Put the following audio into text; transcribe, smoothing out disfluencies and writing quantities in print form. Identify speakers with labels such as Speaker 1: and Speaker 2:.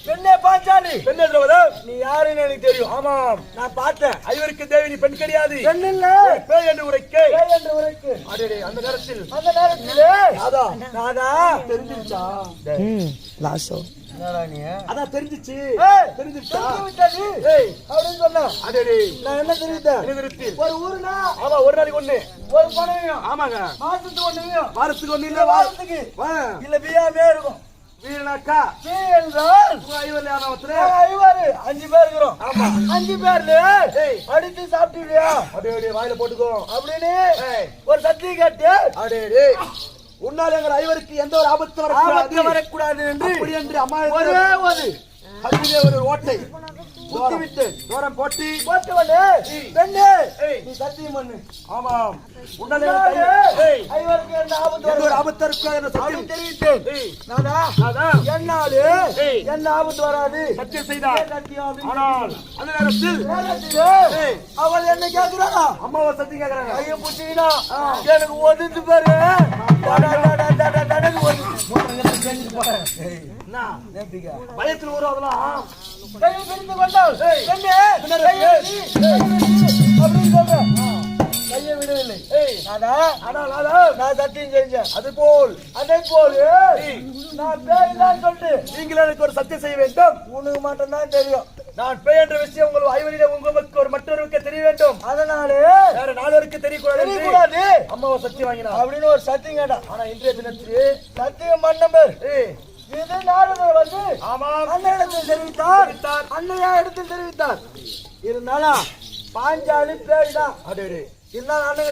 Speaker 1: பெண்ணே பாஞ்சாலி.
Speaker 2: பெண்ணே திரௌபதம்,
Speaker 1: நீ யாருன்னு எனக்கு தெரியும்.
Speaker 2: ஆமாம்,
Speaker 1: நான் பார்த்தேன்.
Speaker 2: ஐவருக்கு தேவி நீ பெண் கிடையாது,
Speaker 1: பெண் இல்ல,
Speaker 2: பேய் என்று உரைக்க.
Speaker 1: பேய் என்று உரைக்கு.
Speaker 2: அடடே, அந்த நேரத்தில்
Speaker 1: நாதா நாதா
Speaker 2: தெரிஞ்சிருச்சா? அதான் தெரிஞ்சிச்சு. தெரிஞ்சிருச்சா?
Speaker 1: அப்படின்னு சொன்ன.
Speaker 2: அடடே,
Speaker 1: நான் என்ன தெரிவித்தேன்?
Speaker 2: என்ன தெரிவித்தீர்?
Speaker 1: ஒரு ஊருனா
Speaker 2: ஆமா, ஒரு நாளைக்கு ஒண்ணு,
Speaker 1: ஒரு பணம்.
Speaker 2: ஆமாங்க,
Speaker 1: மாசத்துக்கு ஒண்ணையும்,
Speaker 2: வாரத்துக்கு ஒண்ணு இல்ல,
Speaker 1: வாரத்துக்கு இல்ல பியாமே இருக்கும்.
Speaker 2: வீரனாக்கா
Speaker 1: பி என்றால்
Speaker 2: ஐவர்ல ஆனவத்துல
Speaker 1: ஐவர் 5 பேர் இருக்கிறோம்.
Speaker 2: ஆமா,
Speaker 1: 5 பேர்ல அடித்து சாப்பிட்டுவியா
Speaker 2: அடே வாயில போட்டுக்கோ
Speaker 1: அப்படின்னு ஒரு சத்தியை கேட்டு,
Speaker 2: அடே உன்னால் எங்கள் ஐவருக்கு எந்த ஒரு ஆபத்து
Speaker 1: வரக்கூடாது என்று
Speaker 2: அப்படி என்று அம்மா
Speaker 1: ஒரே ஒரு
Speaker 2: அதிலே ஒரு ஓட்டை குத்திவிட்டு தூரம் போட்டு
Speaker 1: போட்டு வந்து பெண்ணே நீ சத்தியம் பண்ணு.
Speaker 2: ஆமாம், உன்னால்
Speaker 1: ஐவருக்கு எந்த ஆபத்து
Speaker 2: எந்த ஒரு ஆபத்து இருக்கா என்ற சத்தியம்
Speaker 1: தெரிவித்தேன். நாதா என்னாலே எந்த ஆபத்து வராது
Speaker 2: சத்தியம் செய்தார். ஆனால் அந்த நேரத்தில்
Speaker 1: அவள் என்ன கேட்கிறாளா?
Speaker 2: அம்மாவை சத்தியம் கேட்கிறாங்க.
Speaker 1: ஐயோ புட்டினா எனக்கு ஒதுந்து பாரு.
Speaker 2: பயத்தில் ஒரு அதெல்லாம்
Speaker 1: பிரிந்து கொண்டாள். அப்படின்னு சொல்ற கையை விடவில்லை. நான் சத்தியம் செஞ்சேன்.
Speaker 2: அது போல்
Speaker 1: அதே போல் நான் பேய்தான் சொல்லிட்டு
Speaker 2: நீங்கள் எனக்கு ஒரு சத்தியம் செய்ய வேண்டும்.
Speaker 1: உனக்கு மட்டும் தான் தெரியும்.
Speaker 2: நான் பேய் என்ற விஷயம் உங்கள் ஐவரிடம் உங்களுக்கு ஒரு மற்றொருவருக்கு தெரிய வேண்டும்.
Speaker 1: அதனால
Speaker 2: வேற நாலருக்கு தெரியக்கூடாது. அம்மாவை சத்தியம் வாங்கினா
Speaker 1: அப்படின்னு ஒரு சத்தியம் கேட்டா.
Speaker 2: ஆனா இன்றைய தினத்திலே
Speaker 1: சத்தியம் மன்னம்பர் இது நாரதர் வந்து அண்ணனிடத்தில் தெரிவித்தார். அண்ணையா இடத்தில் தெரிவித்தார். இருந்தாலும் பாஞ்சாலி பேய்தான்.
Speaker 2: அடே
Speaker 1: இருந்தாலும் அண்ணன்